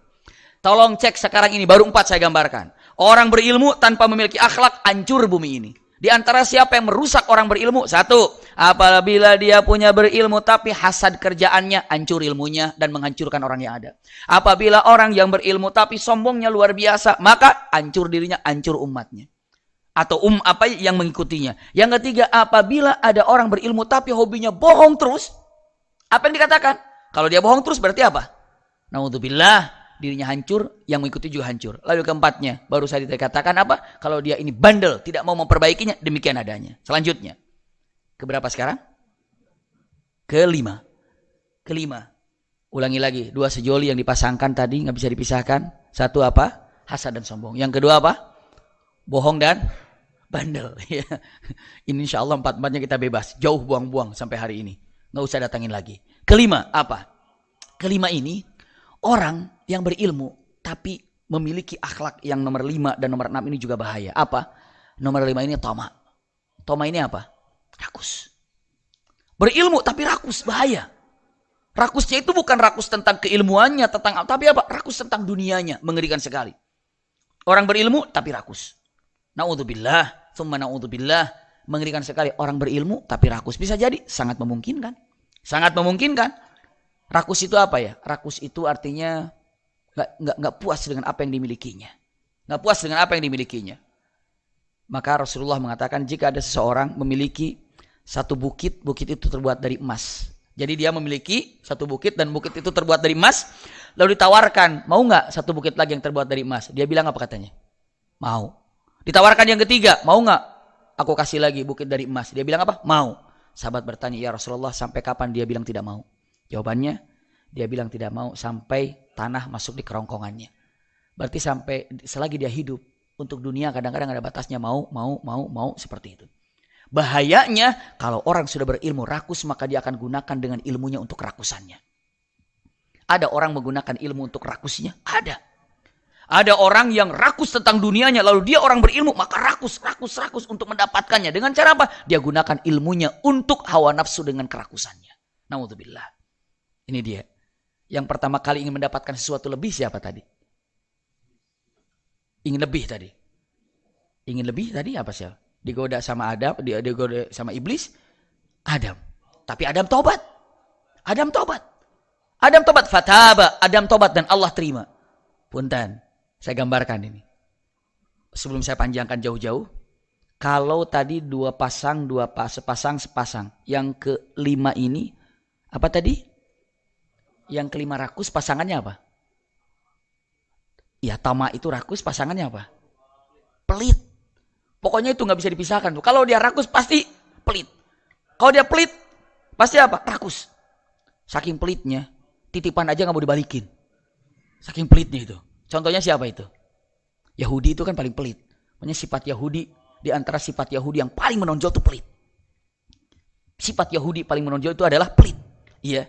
Tolong cek sekarang ini, baru 4 saya gambarkan. Orang berilmu tanpa memiliki akhlak, hancur bumi ini. Di antara siapa yang merusak orang berilmu? 1, apabila dia punya berilmu tapi hasad kerjaannya, hancur ilmunya dan menghancurkan orang yang ada. Apabila orang yang berilmu tapi sombongnya luar biasa, maka hancur dirinya, hancur umatnya. Atau apa yang mengikutinya. Yang ketiga, apabila ada orang berilmu tapi hobinya bohong terus, apa yang dikatakan? Kalau dia bohong terus berarti apa? Naudzubillah, dirinya hancur, yang mengikuti juga hancur. Lalu keempatnya, baru saya dikatakan apa? Kalau dia ini bandel, tidak mau memperbaikinya, demikian adanya. Selanjutnya, keberapa sekarang? Kelima. Ulangi lagi, 2 sejoli yang dipasangkan tadi nggak bisa dipisahkan. 1 apa? Hasad dan sombong. Yang kedua apa? Bohong dan bandel. Ini insya Allah 4-4-nya kita bebas, jauh buang-buang sampai hari ini, nggak usah datangin lagi. Kelima apa? Kelima ini orang yang berilmu tapi memiliki akhlak yang nomor 5 dan nomor 6 ini juga bahaya. Apa? Nomor 5 ini toma. Toma ini apa? Rakus. Berilmu tapi rakus, bahaya. Rakusnya itu bukan rakus tentang keilmuannya, tapi apa? Rakus tentang dunianya, mengerikan sekali. Orang berilmu tapi rakus. Naudzubillah, tsumma naudzubillah, mengerikan sekali. Orang berilmu tapi rakus, bisa jadi, sangat memungkinkan. Sangat memungkinkan. Rakus itu apa ya? Rakus itu artinya nggak puas dengan apa yang dimilikinya. Nggak puas dengan apa yang dimilikinya. Maka Rasulullah mengatakan, jika ada seseorang memiliki satu bukit, bukit itu terbuat dari emas. Jadi dia memiliki satu bukit dan bukit itu terbuat dari emas. Lalu ditawarkan, mau nggak satu bukit lagi yang terbuat dari emas? Dia bilang apa katanya? Mau. Ditawarkan yang ketiga, mau nggak? Aku kasih lagi bukit dari emas. Dia bilang apa? Mau. Sahabat bertanya, "Ya Rasulullah, sampai kapan dia bilang tidak mau?" Jawabannya, dia bilang tidak mau sampai tanah masuk di kerongkongannya. Berarti sampai selagi dia hidup, untuk dunia kadang-kadang ada batasnya, mau, seperti itu. Bahayanya kalau orang sudah berilmu rakus, maka dia akan gunakan dengan ilmunya untuk kerakusannya. Ada orang menggunakan ilmu untuk rakusnya? Ada orang yang rakus tentang dunianya, lalu dia orang berilmu, maka rakus untuk mendapatkannya. Dengan cara apa? Dia gunakan ilmunya untuk hawa nafsu dengan kerakusannya. Naudzubillah. Ini dia. Yang pertama kali ingin mendapatkan sesuatu lebih siapa tadi? Ingin lebih tadi apa sih? Digoda sama Adam, digoda sama iblis, Adam. Tapi Adam tobat. Fataba, Adam tobat dan Allah terima. Punten, saya gambarkan ini. Sebelum saya panjangkan jauh-jauh, kalau tadi sepasang. Yang kelima ini, apa tadi? Yang kelima rakus, pasangannya apa? Ya, tama itu rakus, pasangannya apa? Pelit. Pokoknya itu nggak bisa dipisahkan tuh. Kalau dia rakus pasti pelit. Kalau dia pelit pasti apa? Rakus. Saking pelitnya, titipan aja nggak mau dibalikin. Saking pelitnya itu. Contohnya siapa itu? Yahudi itu kan paling pelit. Pokoknya sifat Yahudi, di antara sifat Yahudi yang paling menonjol itu pelit. Sifat Yahudi paling menonjol itu adalah pelit. Iya.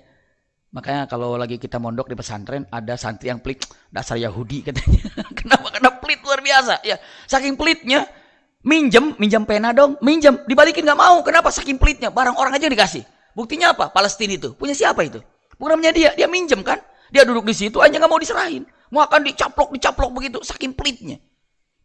Makanya kalau lagi kita mondok di pesantren, ada santri yang pelit, dasar Yahudi katanya. Kenapa? Karena pelit luar biasa. Ya, saking pelitnya, minjem pena dong, minjem, dibalikin nggak mau. Kenapa? Saking pelitnya, barang orang aja dikasih. Buktinya apa? Palestina itu punya siapa itu? Bukan namanya dia minjem kan? Dia duduk di situ aja nggak mau diserahin, mau akan dicaplok begitu, saking pelitnya.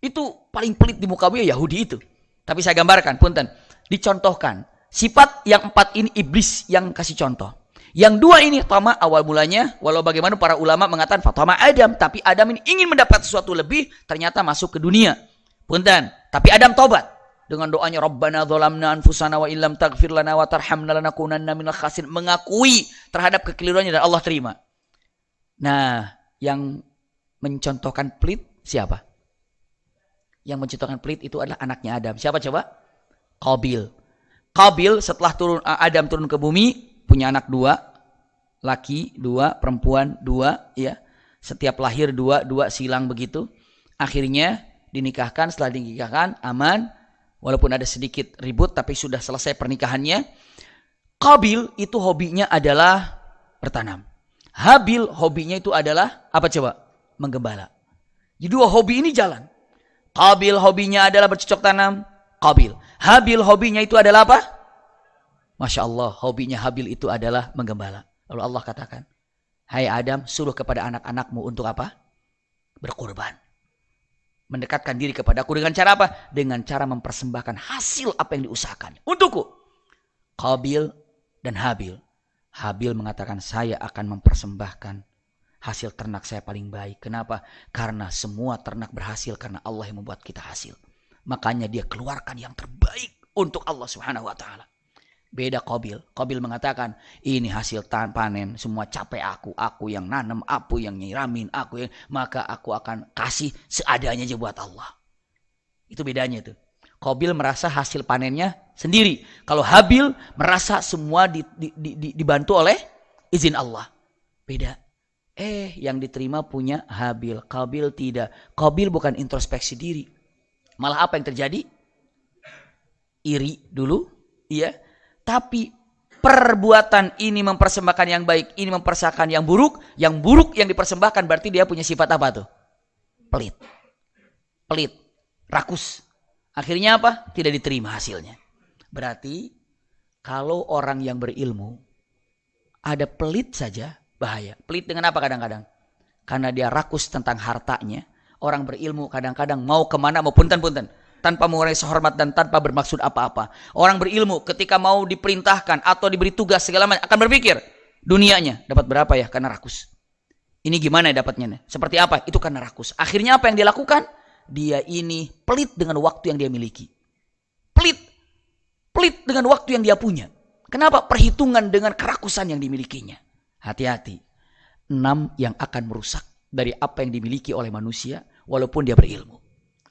Itu paling pelit di muka bumi Yahudi itu. Tapi saya gambarkan, punten, dicontohkan. Sifat yang 4 ini iblis yang kasih contoh. Yang 2 ini tama awal mulanya, walau bagaimana para ulama mengatakan fatama Adam, tapi Adam ini ingin mendapat sesuatu lebih, ternyata masuk ke dunia. Punten, tapi Adam tobat dengan doanya Rabbana dzalamna anfusana wa illam taghfir lana wa tarhamna lanakunanna minal khasirin, mengakui terhadap kekeliruannya dan Allah terima. Nah, yang mencontohkan pelit siapa? Yang mencontohkan pelit itu adalah anaknya Adam. Siapa coba? Qabil. Qabil setelah Adam turun ke bumi, punya anak 2, laki 2, perempuan 2, ya. Setiap lahir 2 silang begitu. Akhirnya dinikahkan, setelah dinikahkan aman, walaupun ada sedikit ribut tapi sudah selesai pernikahannya. Qabil itu hobinya adalah bertanam. Habil hobinya itu adalah apa coba? Menggembala. Jadi 2 hobi ini jalan. Qabil hobinya adalah bercocok tanam. Qabil. Habil hobinya itu adalah apa? Masya Allah, hobinya Habil itu adalah menggembala. Lalu Allah katakan, hai Adam, suruh kepada anak-anakmu untuk apa? Berkurban. Mendekatkan diri kepadaku dengan cara apa? Dengan cara mempersembahkan hasil apa yang diusahakan untukku. Qabil dan Habil. Habil mengatakan, saya akan mempersembahkan hasil ternak saya paling baik. Kenapa? Karena semua ternak berhasil karena Allah yang membuat kita hasil. Makanya dia keluarkan yang terbaik untuk Allah Subhanahu wa taala. Beda Qabil. Qabil mengatakan, ini hasil panen, semua capek aku yang nanam, aku yang nyiramin, maka aku akan kasih seadanya aja buat Allah. Itu bedanya itu. Qabil merasa hasil panennya sendiri. Kalau Habil merasa semua dibantu oleh izin Allah. Beda. Yang diterima punya Habil, Qabil tidak. Qabil bukan introspeksi diri. Malah apa yang terjadi? Iri dulu, iya. Tapi perbuatan ini mempersembahkan yang baik, ini mempersembahkan yang buruk yang dipersembahkan berarti dia punya sifat apa tuh? Pelit, rakus. Akhirnya apa? Tidak diterima hasilnya. Berarti kalau orang yang berilmu ada pelit saja bahaya. Pelit dengan apa kadang-kadang? Karena dia rakus tentang hartanya. Orang berilmu kadang-kadang mau kemana mau punten. Tanpa mengurangi hormat dan tanpa bermaksud apa-apa. Orang berilmu ketika mau diperintahkan atau diberi tugas segala macam akan berpikir dunianya dapat berapa ya karena rakus. Ini gimana ya dapatnya? Seperti apa? Itu karena rakus. Akhirnya apa yang dia lakukan? Dia ini pelit dengan waktu yang dia miliki. Pelit dengan waktu yang dia punya. Kenapa? Perhitungan dengan kerakusan yang dimilikinya. Hati-hati. 6 yang akan merusak dari apa yang dimiliki oleh manusia walaupun dia berilmu.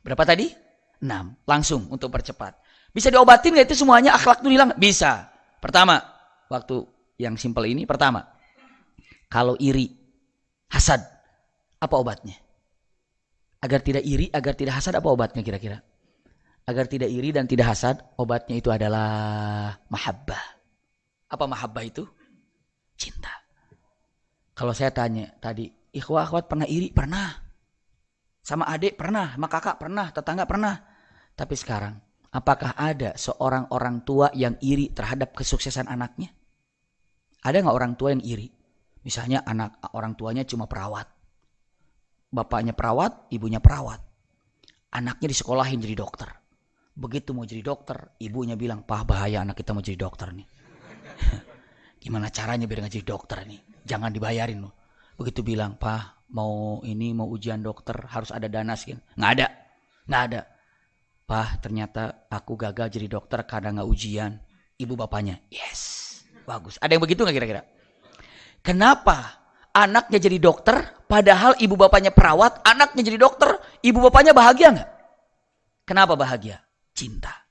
Berapa tadi? 6. Langsung untuk percepat. Bisa diobatin gak itu semuanya? Akhlak itu hilang? Bisa. Pertama, waktu yang simpel ini. Pertama, kalau iri, hasad, apa obatnya? Agar tidak iri, agar tidak hasad, apa obatnya kira-kira? Agar tidak iri dan tidak hasad, obatnya itu adalah mahabbah. Apa mahabbah itu? Cinta. Kalau saya tanya tadi, ikhwah akhwat pernah iri? Pernah. Sama adik pernah, sama kakak pernah, tetangga pernah. Tapi sekarang, apakah ada seorang orang tua yang iri terhadap kesuksesan anaknya? Ada nggak orang tua yang iri? Misalnya orang tuanya cuma perawat. Bapaknya perawat, ibunya perawat. Anaknya disekolahin jadi dokter. Begitu mau jadi dokter, ibunya bilang, "Pah, bahaya anak kita mau jadi dokter nih." Gimana caranya biar nggak jadi dokter nih? Jangan dibayarin loh. Begitu bilang, "Pah, mau ujian dokter harus ada dana sekian." Nggak ada. "Pah, ternyata aku gagal jadi dokter karena nggak ujian." Ibu bapaknya, yes, bagus. Ada yang begitu nggak kira-kira? Kenapa anaknya jadi dokter, padahal ibu bapaknya perawat, anaknya jadi dokter, ibu bapaknya bahagia nggak? Kenapa bahagia? Cinta.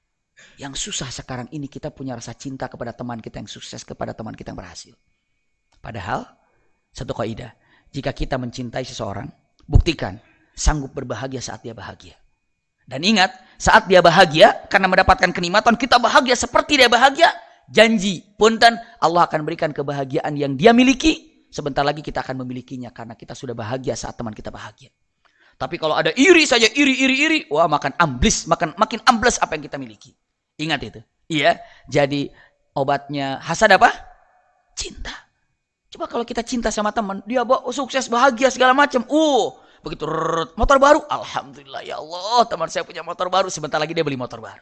Yang susah sekarang ini kita punya rasa cinta kepada teman kita yang sukses, kepada teman kita yang berhasil. Padahal, satu kaidah, jika kita mencintai seseorang, buktikan sanggup berbahagia saat dia bahagia. Dan ingat, saat dia bahagia, karena mendapatkan kenikmatan, kita bahagia seperti dia bahagia, janji, punten, Allah akan berikan kebahagiaan yang dia miliki. Sebentar lagi kita akan memilikinya karena kita sudah bahagia saat teman kita bahagia. Tapi kalau ada iri saja, iri, wah makin ambles apa yang kita miliki. Ingat itu. Iya, jadi obatnya hasad apa? Cinta. Coba kalau kita cinta sama teman, dia sukses, bahagia segala macam. Begitu motor baru, alhamdulillah ya Allah, teman saya punya motor baru, sebentar lagi dia beli motor baru.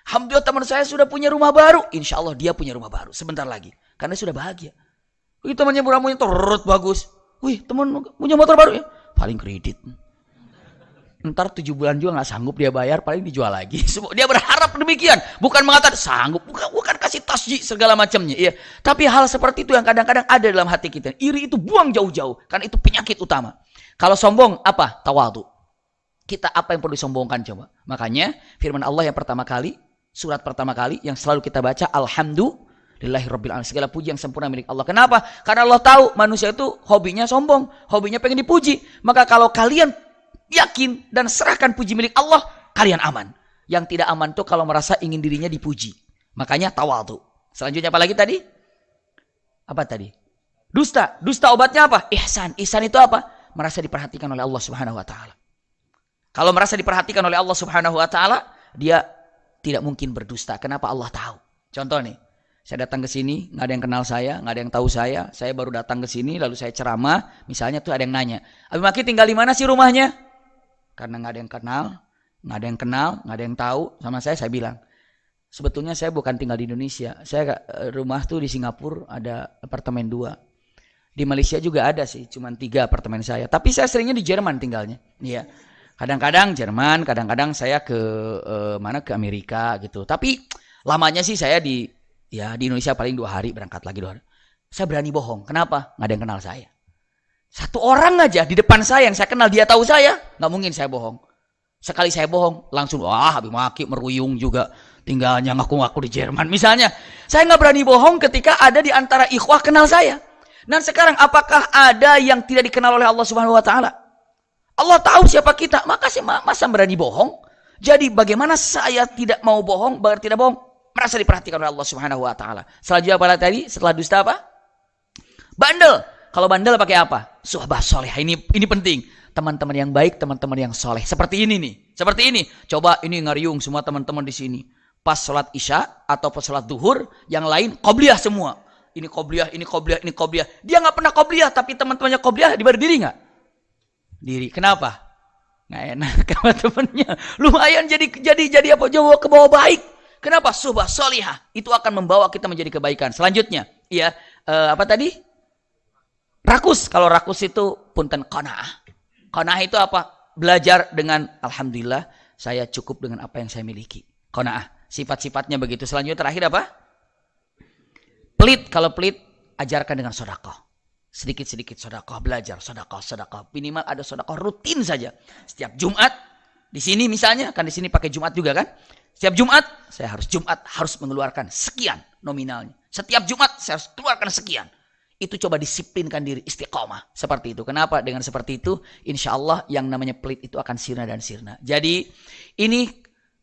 Alhamdulillah teman saya sudah punya rumah baru, insya Allah dia punya rumah baru sebentar lagi, karena sudah bahagia. Wih temannya punya motor bagus, wih teman punya motor baru ya, paling kredit. Ntar 7 bulan juga nggak sanggup dia bayar, paling dijual lagi. Dia berharap demikian, bukan mengatakan sanggup, bukan kasih tasjih segala macamnya. Iya. Tapi hal seperti itu yang kadang-kadang ada dalam hati kita. Iri itu buang jauh-jauh, karena itu penyakit utama. Kalau sombong apa? Tawadhu. Kita apa yang perlu disombongkan coba? Makanya firman Allah yang pertama kali, surat pertama kali yang selalu kita baca, Alhamdulillahirabbil alamin. Segala puji yang sempurna milik Allah. Kenapa? Karena Allah tahu manusia itu hobinya sombong, hobinya pengen dipuji. Maka kalau kalian yakin dan serahkan puji milik Allah, kalian aman. Yang tidak aman tuh kalau merasa ingin dirinya dipuji. Makanya tawadhu. Selanjutnya apa lagi tadi? Apa tadi? Dusta. Dusta obatnya apa? Ihsan. Ihsan itu apa? Merasa diperhatikan oleh Allah Subhanahu wa taala. Kalau merasa diperhatikan oleh Allah Subhanahu wa taala, dia tidak mungkin berdusta. Kenapa? Allah tahu. Contoh nih, saya datang ke sini, nggak ada yang kenal saya, nggak ada yang tahu saya baru datang ke sini, lalu saya ceramah, misalnya tuh ada yang nanya, Abi Maki tinggal di mana sih rumahnya? Karena nggak ada yang kenal, nggak ada yang tahu sama saya bilang, sebetulnya saya bukan tinggal di Indonesia, saya rumah tuh di Singapura, ada apartemen 2. Di Malaysia juga ada sih, cuma 3 apartemen saya. Tapi saya seringnya di Jerman tinggalnya. Iya. Kadang-kadang Jerman, kadang-kadang saya ke ke Amerika gitu. Tapi lamanya sih saya di Indonesia paling 2 hari, berangkat lagi 2 hari. Saya berani bohong. Kenapa? Nggak ada yang kenal saya. 1 orang aja di depan saya yang saya kenal, dia tahu saya, nggak mungkin saya bohong. Sekali saya bohong, langsung Habib Maki meruyung juga. Tinggalnya ngaku-ngaku di Jerman misalnya. Saya nggak berani bohong ketika ada di antara ikhwah kenal saya. Dan sekarang apakah ada yang tidak dikenal oleh Allah Subhanahu wa taala? Allah tahu siapa kita, masa berani bohong? Jadi bagaimana saya tidak mau bohong, tidak bohong, merasa diperhatikan oleh Allah Subhanahu wa taala. Selanjutnya apa tadi? Setelah dusta apa? Bandel. Kalau bandel pakai apa? Suhbah soleh. Ini penting. Teman-teman yang baik, teman-teman yang soleh. Seperti ini nih. Seperti ini. Coba ini ngariung semua teman-teman di sini. Pas sholat isya atau pas sholat duhur, yang lain qobliyah semua. Ini qobliyah. Dia nggak pernah qobliyah, tapi teman-temannya qobliyah, dia berdiri nggak? Diri. Kenapa? Nggak enak sama temennya. Lumayan jadi apa? Jauh ke bawah baik. Kenapa? Suhbah solihah. Itu akan membawa kita menjadi kebaikan. Selanjutnya, apa tadi? Rakus. Kalau rakus itu punten qanaah. Qanaah itu apa? Belajar dengan alhamdulillah saya cukup dengan apa yang saya miliki. Qanaah. Sifat-sifatnya begitu. Selanjutnya terakhir apa? Pelit. Kalau pelit, ajarkan dengan sedekah. Sedikit-sedikit sedekah, belajar sedekah. Minimal ada sedekah rutin saja. Setiap Jumat di sini misalnya, kan di sini pakai Jumat juga kan? Setiap Jumat saya harus mengeluarkan sekian nominalnya. Setiap Jumat saya harus keluarkan sekian. Itu coba disiplinkan diri, istiqomah. Seperti itu. Kenapa? Dengan seperti itu, insya Allah yang namanya pelit itu akan sirna dan sirna. Jadi ini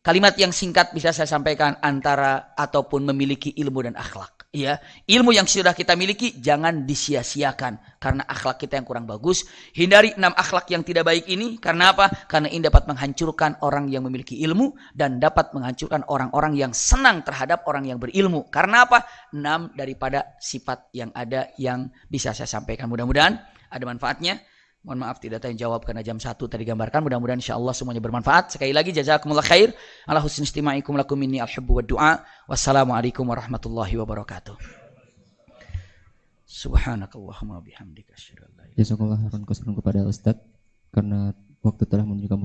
kalimat yang singkat bisa saya sampaikan antara ataupun memiliki ilmu dan akhlak. Ya, ilmu yang sudah kita miliki jangan disia-siakan karena akhlak kita yang kurang bagus. Hindari 6 akhlak yang tidak baik ini. Karena apa? Karena ini dapat menghancurkan orang yang memiliki ilmu dan dapat menghancurkan orang-orang yang senang terhadap orang yang berilmu. Karena apa? 6 daripada sifat yang ada yang bisa saya sampaikan. Mudah-mudahan ada manfaatnya. Mohon maaf tidak ada yang jawab karena jam 1 tadi gambarkan. Mudah-mudahan insyaallah semuanya bermanfaat. Sekali lagi jazakumullah khair. Ala husni istima'ikum lakum minni al-hubbu wa du'a. Wassalamualaikum warahmatullahi wabarakatuh. Subhanakallahumma bihamdika asyhadu an la ilaha illa anta astaghfiruka wa atubu ilaik. Jazakallah khairan kepada Ustaz karena waktu telah menunjukkan